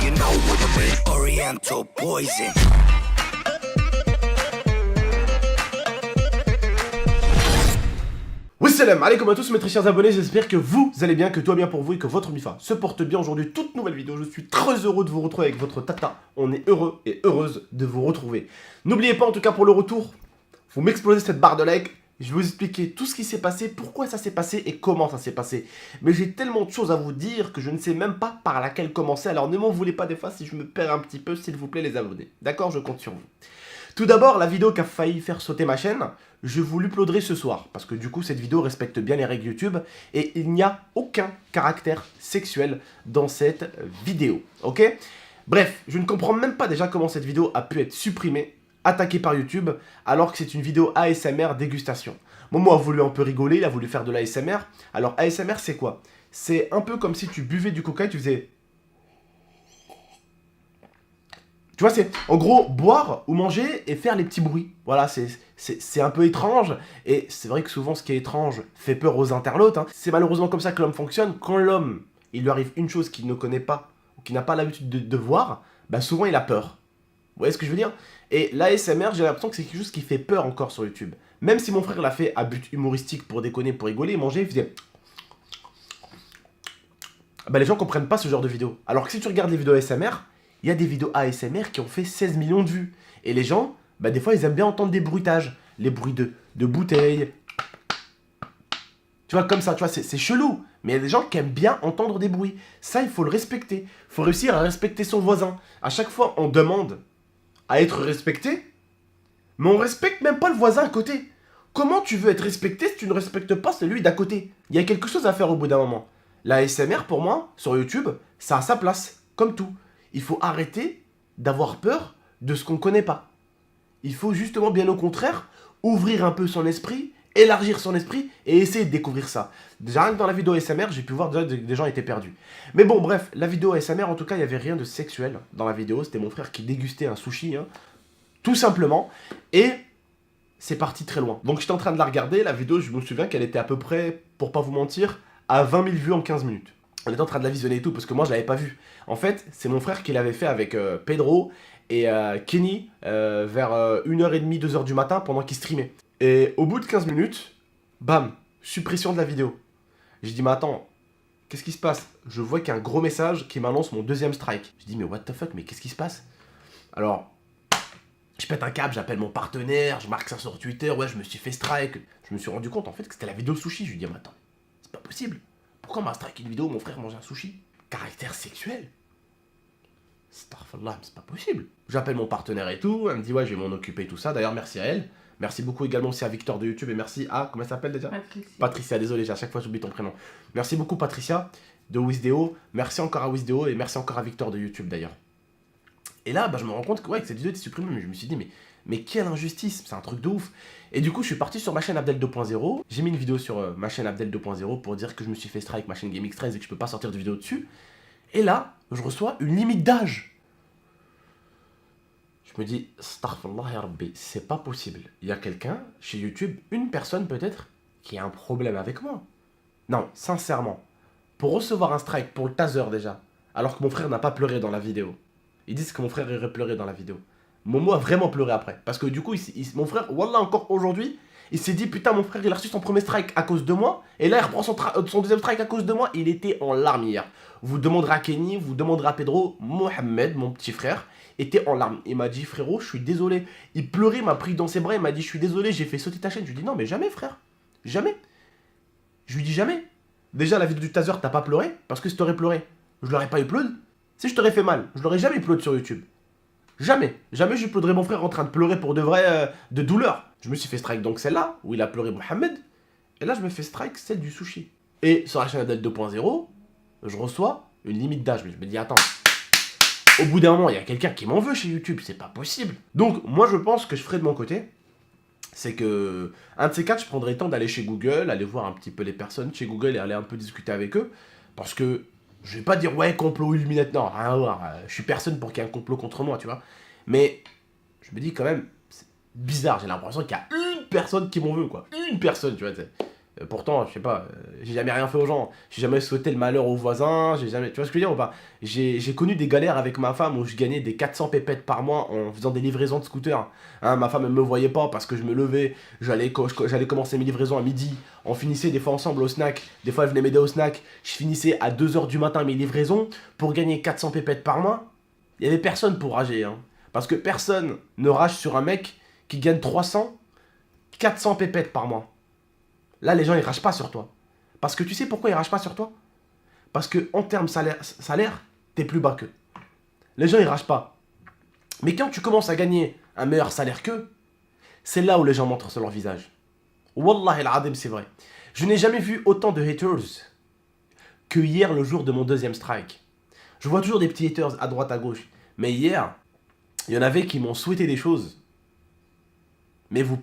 you know what I mean. Oriental poison. Salam alaikum à tous mes très chers abonnés, j'espère que vous allez bien, que tout va bien pour vous et que votre MIFA se porte bien. Aujourd'hui, toute nouvelle vidéo, je suis très heureux de vous retrouver avec votre tata. On est heureux et heureuse de vous retrouver. N'oubliez pas en tout cas pour le retour, vous m'explosez cette barre de like. Je vais vous expliquer tout ce qui s'est passé, pourquoi ça s'est passé et comment ça s'est passé. Mais j'ai tellement de choses à vous dire que je ne sais même pas par laquelle commencer. Alors ne m'en voulez pas des fois si je me perds un petit peu, s'il vous plaît les abonnés. D'accord, je compte sur vous. Tout d'abord, la vidéo qui a failli faire sauter ma chaîne, je vous l'uploaderai ce soir. Parce que du coup, cette vidéo respecte bien les règles YouTube. Et il n'y a aucun caractère sexuel dans cette vidéo. Ok? Bref, je ne comprends même pas déjà comment cette vidéo a pu être supprimée, attaquée par YouTube, alors que c'est une vidéo ASMR dégustation. Momo a voulu un peu rigoler, il a voulu faire de l'ASMR. Alors ASMR, c'est quoi? C'est un peu comme si tu buvais du coca et tu faisais... Tu vois, c'est en gros boire ou manger et faire les petits bruits. Voilà, c'est un peu étrange. Et c'est vrai que souvent, ce qui est étrange fait peur aux internautes. Hein. C'est malheureusement comme ça que l'homme fonctionne. Quand l'homme, il lui arrive une chose qu'il ne connaît pas, ou qu'il n'a pas l'habitude de voir, bah souvent il a peur. Vous voyez ce que je veux dire? Et l'ASMR, j'ai l'impression que c'est quelque chose qui fait peur encore sur YouTube. Même si mon frère l'a fait à but humoristique pour déconner, pour rigoler, il mangeait, il faisait... Bah les gens comprennent pas ce genre de vidéo. Alors que si tu regardes les vidéos ASMR... Il y a des vidéos ASMR qui ont fait 16 millions de vues. Et les gens, bah des fois, ils aiment bien entendre des bruitages. Les bruits de bouteilles. Tu vois, comme ça, tu vois, c'est chelou. Mais il y a des gens qui aiment bien entendre des bruits. Ça, il faut le respecter. Il faut réussir à respecter son voisin. À chaque fois, on demande à être respecté, mais on respecte même pas le voisin à côté. Comment tu veux être respecté si tu ne respectes pas celui d'à côté? Il y a quelque chose à faire au bout d'un moment. La ASMR, pour moi, sur YouTube, ça a sa place, comme tout. Il faut arrêter d'avoir peur de ce qu'on ne connaît pas. Il faut justement, bien au contraire, ouvrir un peu son esprit, élargir son esprit et essayer de découvrir ça. Déjà, dans la vidéo ASMR, j'ai pu voir déjà des gens étaient perdus. Mais bon, bref, la vidéo ASMR, en tout cas, il n'y avait rien de sexuel dans la vidéo. C'était mon frère qui dégustait un sushi, hein, tout simplement. Et c'est parti très loin. Donc, j'étais en train de la regarder. La vidéo, je me souviens qu'elle était à peu près, pour pas vous mentir, à 20 000 vues en 15 minutes. On était en train de la visionner et tout, parce que moi, je l'avais pas vue. En fait, c'est mon frère qui l'avait fait avec Pedro et Kenny vers 1h30, 2h du matin pendant qu'il streamait. Et au bout de 15 minutes, bam, suppression de la vidéo. J'ai dit, mais attends, qu'est-ce qui se passe? Je vois qu'il y a un gros message qui m'annonce mon deuxième strike. Je dis, mais what the fuck, mais qu'est-ce qui se passe? Alors, je pète un câble, j'appelle mon partenaire, je marque ça sur Twitter, ouais, je me suis fait strike. Je me suis rendu compte en fait que c'était la vidéo sushi. Je lui dis, mais attends, c'est pas possible. Pourquoi on m'a strike une vidéo où mon frère mange un sushi? Caractère sexuel? Starfallah, c'est pas possible. J'appelle mon partenaire et tout, elle me dit ouais, je vais m'en occuper, tout ça. D'ailleurs, merci à elle. Merci beaucoup également aussi à Victor de YouTube et merci à, comment elle s'appelle déjà? Patricia, désolé, à chaque fois j'oublie ton prénom. Merci beaucoup Patricia de Wisdeo. Merci encore à Wisdeo et merci encore à Victor de YouTube d'ailleurs. Et là, bah, je me rends compte que, ouais, que cette vidéo était supprimée, mais je me suis dit, mais quelle injustice, c'est un truc de ouf. Et du coup, je suis parti sur ma chaîne Abdel 2.0. J'ai mis une vidéo sur ma chaîne Abdel 2.0 pour dire que je me suis fait strike ma chaîne GameX13 et que je peux pas sortir de vidéo dessus. Et là, je reçois une limite d'âge. Je me dis, astaghfirullah ya Rabbi, c'est pas possible. Il y a quelqu'un chez YouTube, une personne peut-être, qui a un problème avec moi. Non, sincèrement, pour recevoir un strike pour le taser déjà, alors que mon frère n'a pas pleuré dans la vidéo. Ils disent que mon frère aurait pleuré dans la vidéo. Momo a vraiment pleuré après. Parce que du coup, mon frère, wallah, encore aujourd'hui, il s'est dit, putain, mon frère, il a reçu son premier strike à cause de moi. Et là, il reprend son deuxième strike à cause de moi. Il était en larmes hier. Vous demanderez à Kenny, vous demanderez à Pedro. Mohamed, mon petit frère, était en larmes. Il m'a dit, frérot, je suis désolé. Il pleurait, il m'a pris dans ses bras. Il m'a dit, je suis désolé, j'ai fait sauter ta chaîne. Je lui ai dit, non, mais jamais, frère. Jamais. Je lui dis jamais. Déjà, la vidéo du taser, t'as pas pleuré. Parce que si t'aurais pleuré, je l'aurais pas upload. Si je t'aurais fait mal, je l'aurais jamais upload sur YouTube. Jamais. Jamais je uploaderais mon frère en train de pleurer pour de vrai, de douleur. Je me suis fait strike donc celle-là, où il a pleuré Mohamed. Et là, je me fais strike celle du sushi. Et sur la chaîne Abdel 2.0, je reçois une limite d'âge. Mais je me dis, attends, au bout d'un moment, il y a quelqu'un qui m'en veut chez YouTube, c'est pas possible. Donc, moi, je pense que je ferai de mon côté, c'est que, un de ces quatre, je prendrai le temps d'aller chez Google, aller voir un petit peu les personnes chez Google et aller un peu discuter avec eux. Parce que, je vais pas dire, ouais, complot Illuminati, non, rien à voir. Je suis personne pour qu'il y ait un complot contre moi, tu vois. Mais, je me dis quand même, c'est bizarre, j'ai l'impression qu'il y a une personne qui m'en veut, quoi. Une personne, tu vois. Pourtant, je sais pas, j'ai jamais rien fait aux gens. J'ai jamais souhaité le malheur aux voisins. J'ai jamais. Tu vois ce que je veux dire ou pas? J'ai connu des galères avec ma femme où je gagnais des 400 pépettes par mois en faisant des livraisons de scooters. Hein, ma femme, elle me voyait pas parce que je me levais. J'allais commencer mes livraisons à midi. On finissait des fois ensemble au snack. Des fois, elle venait m'aider au snack. Je finissais à 2h du matin mes livraisons pour gagner 400 pépettes par mois. Il y avait personne pour rager. Hein. Parce que personne ne rage sur un mec qui gagne 300, 400 pépettes par mois. Là, les gens, ils ragent pas sur toi. Parce que tu sais pourquoi ils ragent pas sur toi? Parce que en termes salaire, t'es plus bas qu'eux. Les gens, ils ragent pas. Mais quand tu commences à gagner un meilleur salaire qu'eux, c'est là où les gens montrent sur leur visage. Wallah el-Adim, c'est vrai. Je n'ai jamais vu autant de haters que hier, le jour de mon deuxième strike. Je vois toujours des petits haters à droite, à gauche. Mais hier, il y en avait qui m'ont souhaité des choses. Mais vous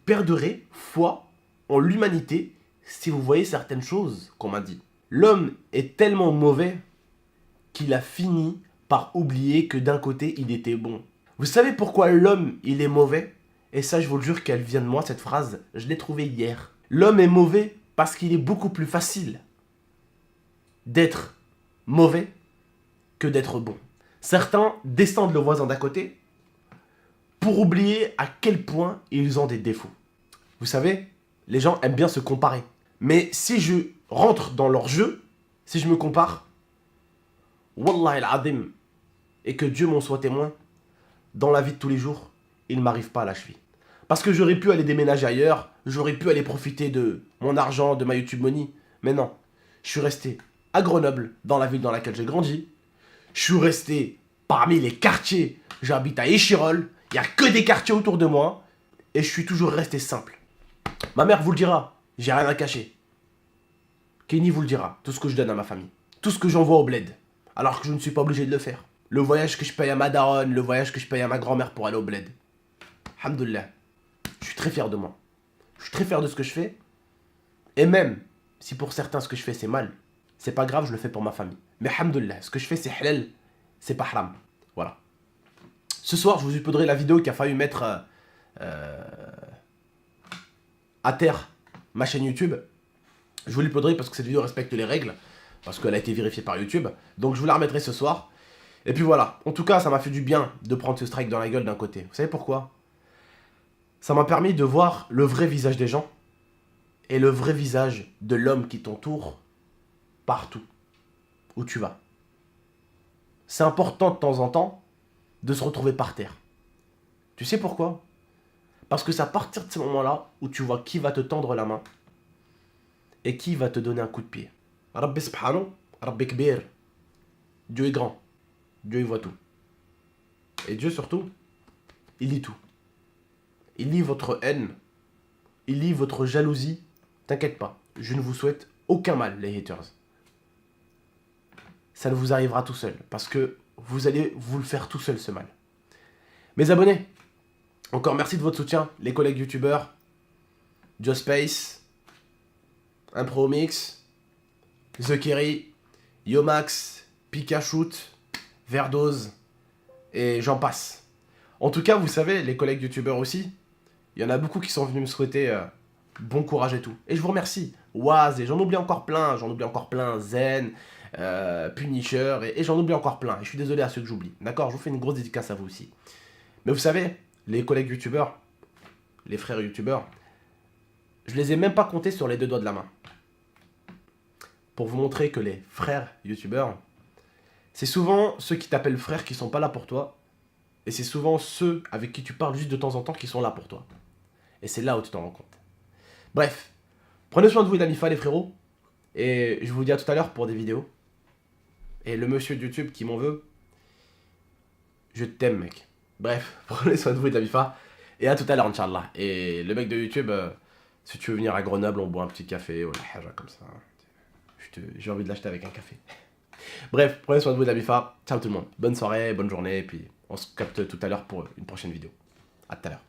perdrez foi en l'humanité si vous voyez certaines choses qu'on m'a dit. L'homme est tellement mauvais qu'il a fini par oublier que d'un côté il était bon. Vous savez pourquoi l'homme il est mauvais? Et ça je vous le jure qu'elle vient de moi cette phrase, je l'ai trouvée hier. L'homme est mauvais parce qu'il est beaucoup plus facile d'être mauvais que d'être bon. Certains descendent le voisin d'à côté pour oublier à quel point ils ont des défauts. Vous savez, les gens aiment bien se comparer. Mais si je rentre dans leur jeu, si je me compare, Wallah el-Adim, et que Dieu m'en soit témoin, dans la vie de tous les jours, il ne m'arrive pas à la cheville. Parce que j'aurais pu aller déménager ailleurs, j'aurais pu aller profiter de mon argent, de ma YouTube Money, mais non. Je suis resté à Grenoble, dans la ville dans laquelle j'ai grandi. Je suis resté parmi les quartiers. J'habite à Échirolles. Il n'y a que des quartiers autour de moi. Et je suis toujours resté simple. Ma mère vous le dira. J'ai rien à cacher. Kenny vous le dira. Tout ce que je donne à ma famille. Tout ce que j'envoie au bled. Alors que je ne suis pas obligé de le faire. Le voyage que je paye à ma daronne. Le voyage que je paye à ma grand-mère pour aller au bled. Alhamdoulilah. Je suis très fier de moi. Je suis très fier de ce que je fais. Et même si pour certains ce que je fais c'est mal. C'est pas grave, je le fais pour ma famille. Mais alhamdoulilah, ce que je fais c'est halal. C'est pas haram. Voilà. Ce soir, je vous uploaderai la vidéo qui a failli mettre à terre ma chaîne YouTube. Je vous l'uploaderai parce que cette vidéo respecte les règles. Parce qu'elle a été vérifiée par YouTube. Donc je vous la remettrai ce soir. Et puis voilà. En tout cas, ça m'a fait du bien de prendre ce strike dans la gueule d'un côté. Vous savez pourquoi? Ça m'a permis de voir le vrai visage des gens. Et le vrai visage de l'homme qui t'entoure partout où tu vas. C'est important de temps en temps de se retrouver par terre. Tu sais pourquoi? Parce que c'est à partir de ce moment-là où tu vois qui va te tendre la main et qui va te donner un coup de pied. Rabbi subhanahu, Rabbi kbir. Dieu est grand. Dieu il voit tout. Et Dieu surtout, il lit tout. Il lit votre haine. Il lit votre jalousie. T'inquiète pas, je ne vous souhaite aucun mal, les haters. Ça ne vous arrivera tout seul, parce que vous allez vous le faire tout seul ce mal. Mes abonnés, encore merci de votre soutien, les collègues youtubeurs, Jospace, Impromix, The Kerry, Yomax, Pikachu, Verdose, et j'en passe. En tout cas, vous savez, les collègues youtubeurs aussi, il y en a beaucoup qui sont venus me souhaiter bon courage et tout. Et je vous remercie. Waz, et j'en oublie encore plein, Zen, Punisher, et j'en oublie encore plein. Et je suis désolé à ceux que j'oublie. D'accord, je vous fais une grosse dédicace à vous aussi. Mais vous savez, les collègues youtubeurs, les frères youtubeurs, je les ai même pas comptés sur les deux doigts de la main. Pour vous montrer que les frères youtubeurs, c'est souvent ceux qui t'appellent frère qui sont pas là pour toi. Et c'est souvent ceux avec qui tu parles juste de temps en temps qui sont là pour toi. Et c'est là où tu t'en rends compte. Bref, prenez soin de vous et d'Amifa les frérots. Et je vous dis à tout à l'heure pour des vidéos. Et le monsieur de YouTube qui m'en veut, je t'aime mec. Bref, prenez soin de vous et d'Amifa. Et à tout à l'heure, Inch'Allah. Et le mec de YouTube, si tu veux venir à Grenoble, on boit un petit café ou la haja comme ça. J'ai envie de l'acheter avec un café. Bref, prenez soin de vous et d'Amifa. Ciao tout le monde. Bonne soirée, bonne journée. Et puis on se capte tout à l'heure pour une prochaine vidéo. À tout à l'heure.